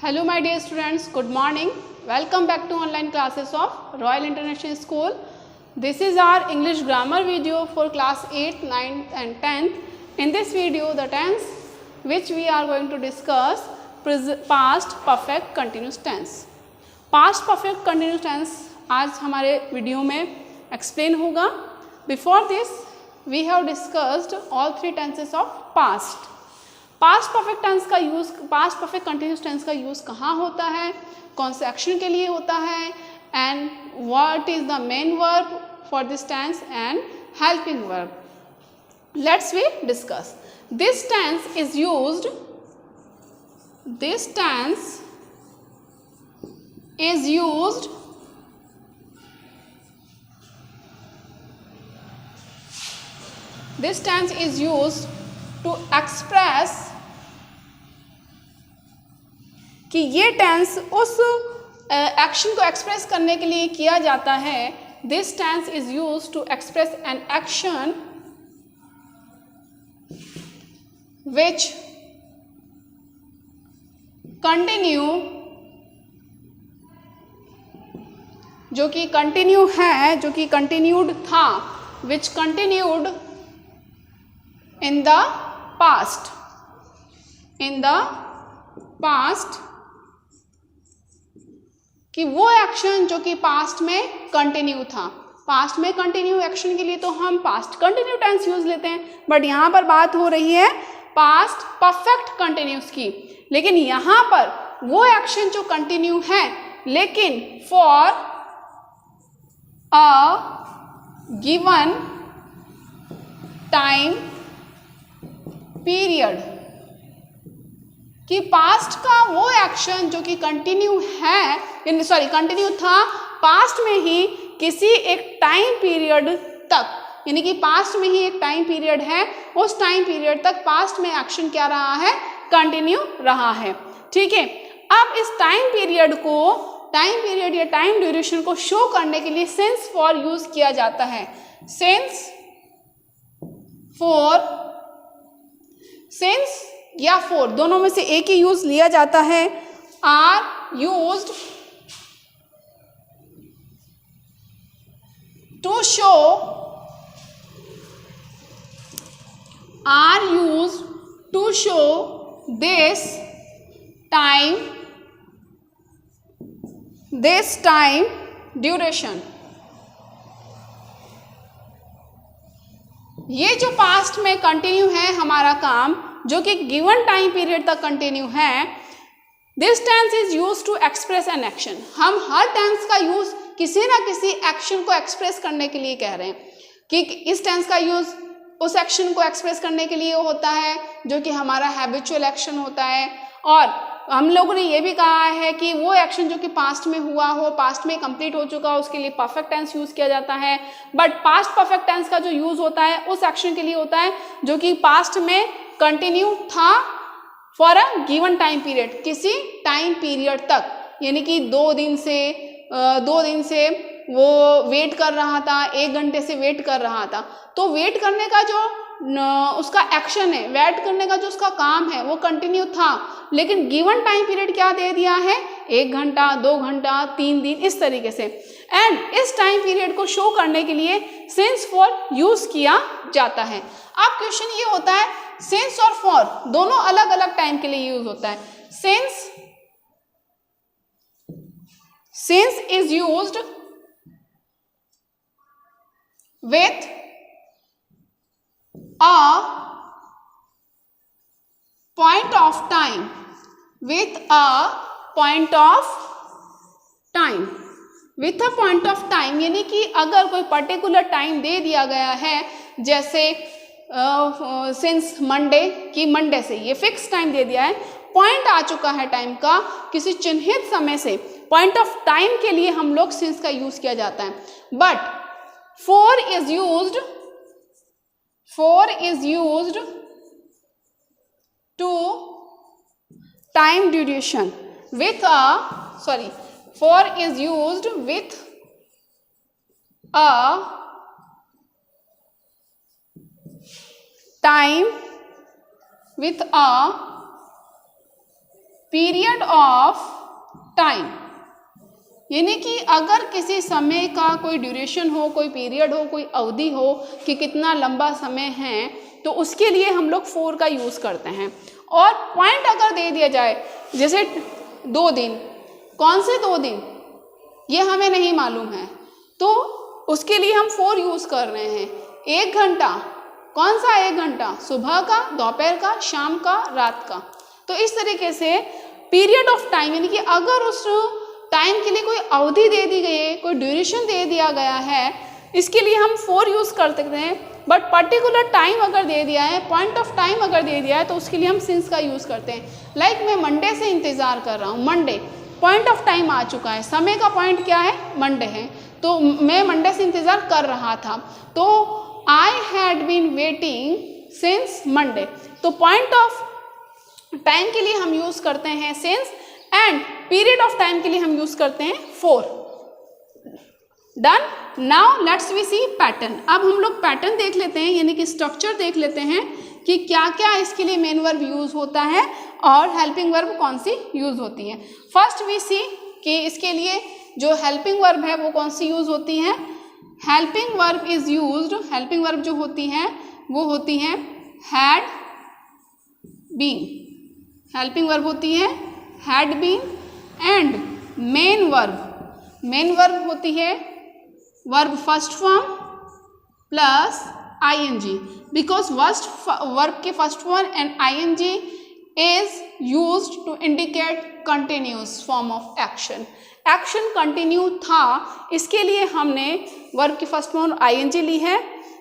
Hello my dear students, good morning. Welcome back to online classes of Royal International School. This is our English grammar video for class 8th, 9th and 10th. In this video the tense which we are going to discuss past perfect continuous tense. Past perfect continuous tense आज हमारे video में explain होगा. Before this we have discussed all three tenses of past. Past perfect tense का use, past perfect continuous tense का use कहाँ होता है, कौन से एक्शन के लिए होता है, and what is the main verb for this tense and helping verb. Let's we discuss. This tense is used, this tense is used this tense is used to express कि ये टेंस उस action को express करने के लिए किया जाता है. This tense is used to express an action which continue, जो कि कंटिन्यू है, जो कि कंटिन्यूड था, which continued in the past, in the past, कि वो एक्शन जो कि पास्ट में कंटिन्यू था. पास्ट में कंटिन्यू एक्शन के लिए तो हम पास्ट कंटिन्यू टेंस यूज लेते हैं, बट यहाँ पर बात हो रही है पास्ट परफेक्ट कंटिन्यूस की. लेकिन यहाँ पर वो एक्शन जो कंटिन्यू है, लेकिन for a given time period, कि पास्ट का वो एक्शन जो कि कंटिन्यू है, कंटिन्यू था पास्ट में ही किसी एक टाइम पीरियड तक, यानी कि पास्ट में ही एक टाइम पीरियड है, उस टाइम पीरियड तक पास्ट में एक्शन क्या रहा है, कंटिन्यू रहा है. ठीक है. अब इस टाइम पीरियड को, टाइम पीरियड या टाइम ड्यूरेशन को शो करने के लिए सिंस फॉर यूज किया जाता है. सिंस फॉर, सिंस या फॉर दोनों में से एक ही यूज लिया जाता है. Are used to show, are used to show this time duration. ये जो पास्ट में कंटिन्यू है हमारा काम, जो कि गिवन टाइम पीरियड तक कंटिन्यू है, this tense is use to express an action. हम हर टेंस का यूज किसी ना किसी एक्शन को एक्सप्रेस करने के लिए कह रहे हैं, कि इस टेंस का यूज उस एक्शन को एक्सप्रेस करने के लिए होता है जो कि हमारा हैबिचुअल एक्शन होता है. और हम लोगों ने ये भी कहा है कि वो एक्शन जो कि पास्ट में हुआ हो, पास्ट में कंप्लीट हो चुका हो, उसके लिए परफेक्ट टेंस यूज किया जाता है. बट पास्ट परफेक्ट टेंस का जो यूज होता है उस एक्शन के लिए होता है जो कि पास्ट में कंटिन्यू था for a given time period, किसी टाइम पीरियड तक, यानी कि 2 दिन से वो वेट कर रहा था, 1 घंटे से वेट कर रहा था. तो वेट करने का जो उसका एक्शन है, वेट करने का जो उसका काम है, वो कंटिन्यू था, लेकिन गिवन टाइम पीरियड क्या दे दिया है, 1 घंटा, 2 घंटा, 3 दिन, इस तरीके से. एंड इस टाइम पीरियड को शो करने के लिए सिंस फॉर यूज किया जाता है. अब क्वेश्चन ये होता है, सिंस और फॉर दोनों अलग अलग टाइम के लिए यूज होता है. Since is used with a point of time, with a point of time, with a point of time, यानी कि अगर कोई पर्टिकुलर टाइम दे दिया गया है, जैसे सिंस मंडे, कि मंडे से ये फिक्स टाइम दे दिया है, पॉइंट आ चुका है टाइम का, किसी चिन्हित समय से पॉइंट ऑफ टाइम के लिए हम लोग सिंस का यूज किया जाता है. But for is used to time duration with a, for is used with a time with a period of time, यानी कि अगर किसी समय का कोई ड्यूरेशन हो, कोई पीरियड हो, कोई अवधि हो कि कितना लंबा समय है, तो उसके लिए हम लोग फॉर का यूज़ करते हैं। और पॉइंट अगर दे दिया जाए, जैसे 2 दिन, कौन से 2 दिन ये हमें नहीं मालूम है, तो उसके लिए हम फॉर यूज़ कर रहे हैं। 1 घंटा, कौन सा 1 घंटा, सुबह का, दोपहर का, शाम का, रात का। तो इस तरीके से पीरियड ऑफ टाइम, यानी कि अगर उस टाइम के लिए कोई अवधि दे दी गई है, कोई ड्यूरेशन दे दिया गया है, इसके लिए हम फॉर यूज़ कर सकते हैं। बट पर्टिकुलर टाइम अगर दे दिया है, पॉइंट ऑफ टाइम अगर दे दिया है, तो उसके लिए हम सिंस का यूज़ करते हैं। लाइक मैं मंडे से इंतज़ार कर रहा हूँ, मंडे पॉइंट ऑफ टाइम आ चुका है, समय का पॉइंट क्या है, मंडे है, तो मैं मंडे से इंतज़ार कर रहा था, तो I had been waiting since Monday. तो पॉइंट ऑफ टाइम के लिए हम यूज़ करते हैं since, and period of time के लिए हम यूज़ करते हैं for. Done. Now let's we see pattern. अब हम लोग पैटर्न देख लेते हैं, यानी कि स्ट्रक्चर देख लेते हैं कि क्या क्या इसके लिए मेन वर्ब यूज़ होता है और हेल्पिंग वर्ब कौन सी यूज़ होती है। फर्स्ट वी सी कि इसके लिए जो हेल्पिंग वर्ब है वो कौन सी यूज़ होती है। Helping verb is used, helping verb जो होती हैं वो होती हैं हैड बीन, हेल्पिंग वर्ब होती है had been, and main verb होती है verb first form plus ING, because verb के first form and ING is used to indicate continuous form of action. Action continue था, इसके लिए हमने वर्ब की फर्स्ट फॉर्म आईएनजी ली है।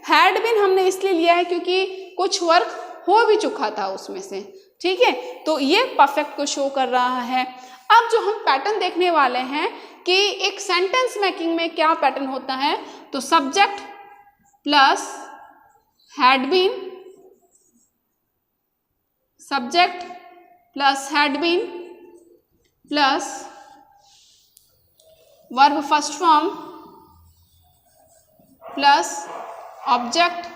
हैड बीन हमने इसलिए लिया है क्योंकि कुछ वर्क हो भी चुका था उसमें से, ठीक है, तो ये परफेक्ट को शो कर रहा है। अब जो हम पैटर्न देखने वाले हैं कि एक सेंटेंस मेकिंग में क्या पैटर्न होता है, तो subject plus had been, subject plus had been plus verb first form plus object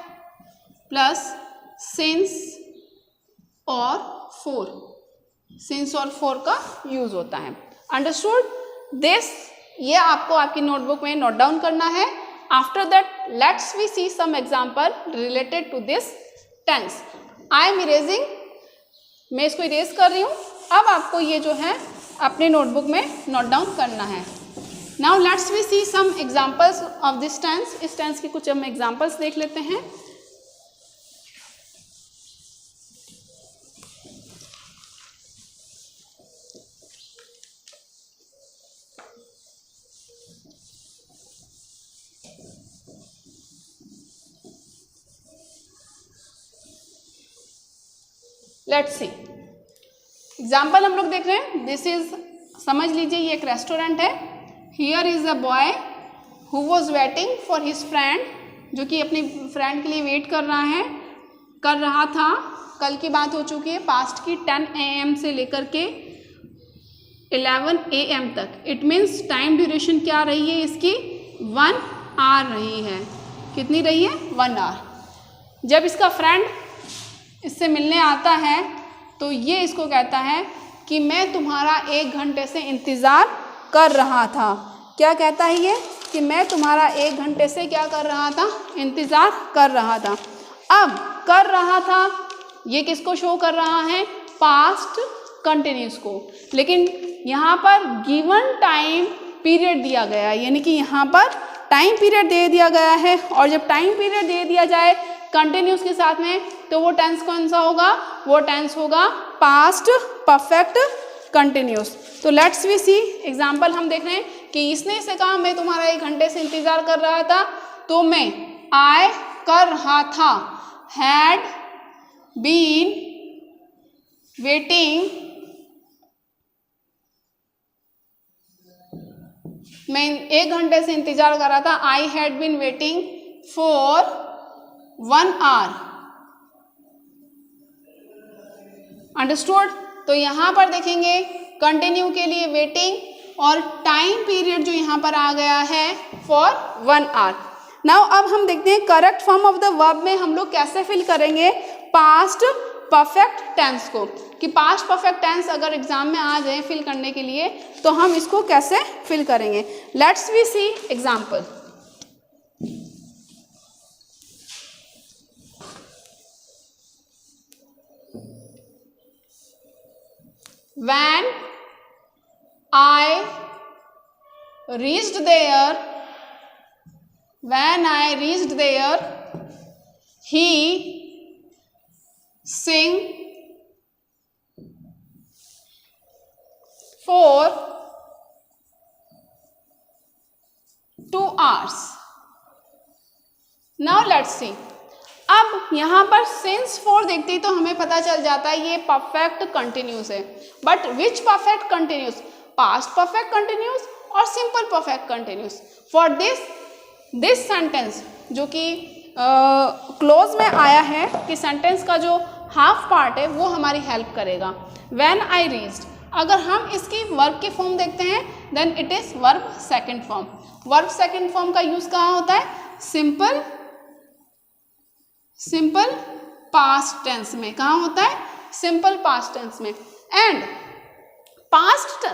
plus since और फॉर, सिंस और फॉर का यूज होता है। अंडरस्टूड दिस, ये आपको आपकी नोटबुक में नोट डाउन करना है। After that let's we see some example related to this tense. I am erasing, मैं इसको इरेज कर रही हूँ। अब आपको ये जो है अपने नोटबुक में नोट डाउन करना है। Now let's we see some examples of this tense. इस टेंस की कुछ हम एग्जांपल्स देख लेते हैं। लेट्स सी एग्जाम्पल हम लोग देख रहे हैं। दिस इज, समझ लीजिए ये एक रेस्टोरेंट है। Here is a boy who was waiting for his friend, जो कि अपनी फ्रेंड के लिए वेट कर रहा था। कल की बात हो चुकी है, पास्ट की, 10 AM से लेकर के 11 AM तक। इट मीन्स टाइम ड्यूरेशन क्या रही है इसकी, 1 आवर रही है। कितनी रही है, 1 आवर। जब इसका फ्रेंड इससे मिलने आता है तो ये इसको कहता है कि मैं तुम्हारा 1 घंटे से इंतज़ार कर रहा था। क्या कहता है ये, कि मैं तुम्हारा 1 घंटे से क्या कर रहा था, इंतज़ार कर रहा था। अब कर रहा था ये किसको शो कर रहा है, पास्ट कंटिन्यूस को, लेकिन यहाँ पर गिवन टाइम पीरियड दिया गया है, यानी कि यहाँ पर टाइम पीरियड दे दिया गया है। और जब टाइम पीरियड दे दिया जाए कंटिन्यूस के साथ में, तो वो टेंस कौन सा होगा, वो टेंस होगा पास्ट परफेक्ट कंटिन्यूस। तो लेट्स वी सी एग्जाम्पल हम देख रहे हैं कि इसने इसे कहा मैं तुम्हारा 1 घंटे से इंतजार कर रहा था, तो मैं आई कर रहा था, हैड बीन वेटिंग, मैं 1 घंटे से इंतजार कर रहा था, I had been waiting for 1 hour. Understood. तो यहाँ पर देखेंगे कंटिन्यू के लिए वेटिंग और टाइम पीरियड जो यहाँ पर आ गया है फॉर 1 आवर। नाउ अब हम देखते हैं correct form of the verb में हम लोग कैसे फिल करेंगे पास्ट परफेक्ट टेंस को, कि पास्ट परफेक्ट टेंस अगर एग्जाम में आ जाए फिल करने के लिए तो हम इसको कैसे फिल करेंगे। Let's we see example. When I reached there, he sang for 2 hours. Now let's see. अब यहाँ पर सिंस फॉर देखते ही तो हमें पता चल जाता है ये परफेक्ट कंटिन्यूस है, but which perfect continuous, past perfect continuous और simple perfect continuous. For this sentence जो कि क्लोज में आया है कि सेंटेंस का जो हाफ पार्ट है वो हमारी हेल्प करेगा। व्हेन आई रीच्ड, अगर हम इसकी वर्ब की फॉर्म देखते हैं then it is verb second form. Verb second form का यूज कहाँ होता है, सिंपल पास्ट टेंस में। कहाँ होता है, सिंपल पास्ट टेंस में। एंड पास्ट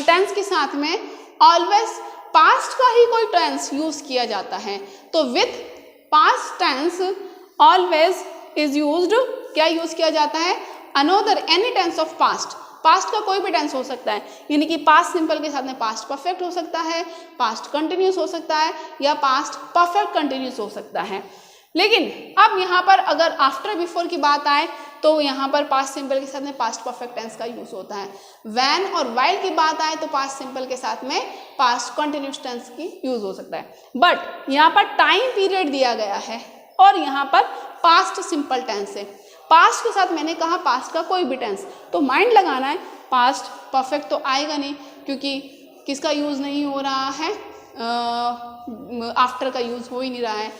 टेंस के साथ में ऑलवेज पास्ट का ही कोई टेंस यूज किया जाता है, तो with past tense always is used, क्या यूज किया जाता है, another any tense of past. Past का कोई भी टेंस हो सकता है, यानी कि पास्ट सिंपल के साथ में पास्ट परफेक्ट हो सकता है, पास्ट कंटिन्यूस हो सकता है, या पास्ट परफेक्ट कंटिन्यूस हो सकता है। लेकिन अब यहाँ पर अगर आफ्टर बिफोर की बात आए तो यहाँ पर पास्ट सिंपल के साथ में पास्ट परफेक्ट टेंस का यूज होता है। व्हेन और व्हाइल की बात आए तो पास्ट सिंपल के साथ में पास्ट कंटिन्यूस टेंस की यूज हो सकता है। बट यहाँ पर टाइम पीरियड दिया गया है और यहाँ पर पास्ट सिंपल टेंस है। पास्ट के साथ मैंने कहा पास्ट का कोई भी टेंस, तो माइंड लगाना है पास्ट परफेक्ट तो आएगा नहीं, क्योंकि किसका यूज नहीं हो रहा है, आफ्टर का यूज हो ही नहीं रहा है,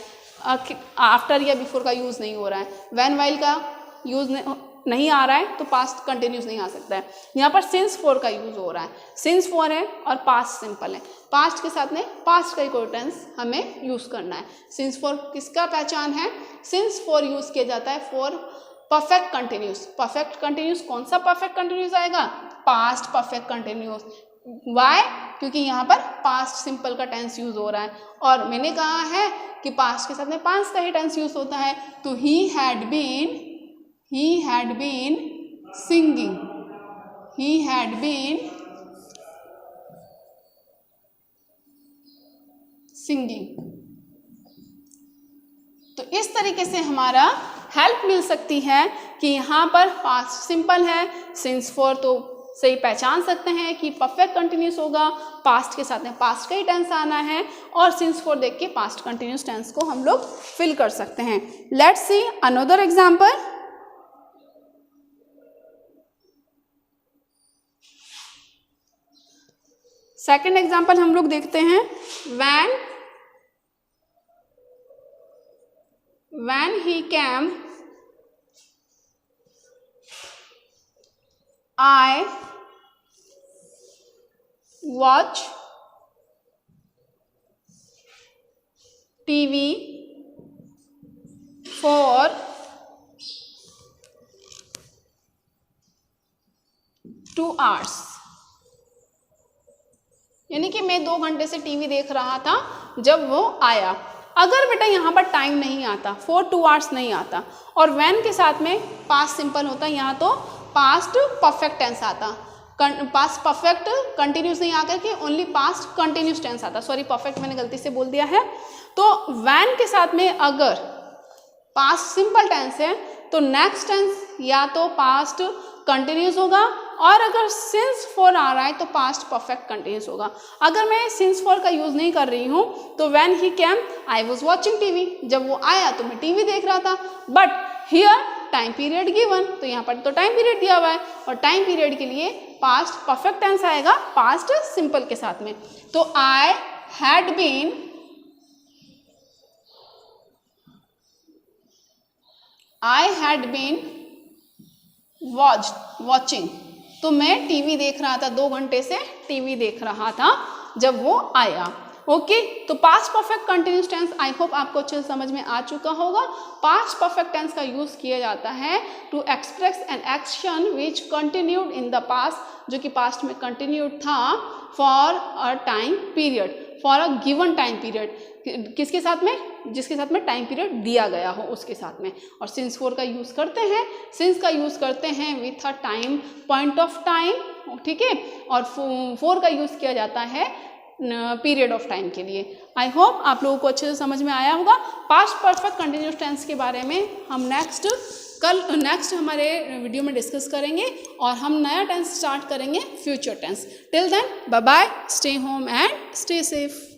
आफ्टर या बिफोर का यूज नहीं हो रहा है, व्हेन व्हाइल का यूज नहीं आ रहा है तो पास्ट कंटिन्यूस नहीं आ सकता है। यहाँ पर सिंस फॉर का यूज हो रहा है, सिंस फॉर है और पास्ट सिंपल है, पास्ट के साथ में पास्ट का ही कोई टेंस हमें यूज करना है। सिंस फॉर किसका पहचान है, सिंस फॉर यूज किया जाता है for perfect continuous. Perfect continuous कौन सा परफेक्ट कंटिन्यूस आएगा, पास्ट परफेक्ट कंटिन्यूस। वाई, क्योंकि यहाँ पर पास्ट सिंपल का टेंस यूज हो रहा है और मैंने कहा है कि पास्ट के साथ में पास्ट का ही टेंस यूज होता है। तो he had been singing, he had been singing. तो इस तरीके से हमारा हेल्प मिल सकती है कि यहाँ पर पास्ट सिंपल है, सिंस फॉर तो सही पहचान सकते हैं कि परफेक्ट कंटिन्यूस होगा, पास्ट के साथ में पास्ट का ही टेंस आना है, और सिंस फॉर देख के पास्ट कंटिन्यूस टेंस को हम लोग फिल कर सकते हैं। Let's see another example. Second example हम लोग देखते हैं, when he came I watch TV for 2 hours। यानी कि मैं 2 घंटे से टीवी देख रहा था जब वो आया। अगर बेटा यहाँ पर टाइम नहीं आता, फॉर 2 आवर्स नहीं आता, और व्हेन के साथ में पास्ट सिंपल होता, यहाँ तो पास्ट परफेक्ट टेंस आता, पास्ट परफेक्ट कंटिन्यूस नहीं आकर के ओनली पास्ट कंटिन्यूस टेंस आता, सॉरी परफेक्ट मैंने गलती से बोल दिया है। तो व्हेन के साथ में अगर पास्ट सिंपल टेंस है तो नेक्स्ट टेंस या तो पास्ट कंटिन्यूस होगा, और अगर सिंस फॉर आ रहा है तो पास्ट परफेक्ट कंटिन्यूस होगा। अगर मैं सिंस फॉर का यूज नहीं कर रही हूँ तो when he came I was watching TV, जब वो आया तो मैं टीवी देख रहा था। But here time period given, तो यहाँ पर तो टाइम पीरियड दिया हुआ है, और टाइम पीरियड के लिए पास्ट परफेक्ट टेंस आएगा पास्ट सिंपल के साथ में। तो आई हैड बीन वॉचिंग, तो मैं टीवी देख रहा था, 2 घंटे से टीवी देख रहा था जब वो आया। ओके, तो past perfect continuous tense I hope आपको अच्छे से समझ में आ चुका होगा। पास्ट परफेक्ट टेंस का यूज किया जाता है to express an action which continued in the past, जो कि पास्ट में कंटिन्यूड था for a time period, for a given time period. किसके साथ में? जिसके साथ में टाइम पीरियड दिया गया हो उसके साथ में। और सिंस फोर का यूज करते हैं, सिंस का यूज करते हैं with a time point of time, ठीक है। और फोर का यूज किया जाता है पीरियड ऑफ टाइम के लिए। आई होप आप लोगों को अच्छे से समझ में आया होगा। पास्ट परफेक्ट कंटिन्यूस टेंस के बारे में हम नेक्स्ट हमारे वीडियो में डिस्कस करेंगे और हम नया टेंस स्टार्ट करेंगे, future tense. Till then bye bye, stay home and stay safe.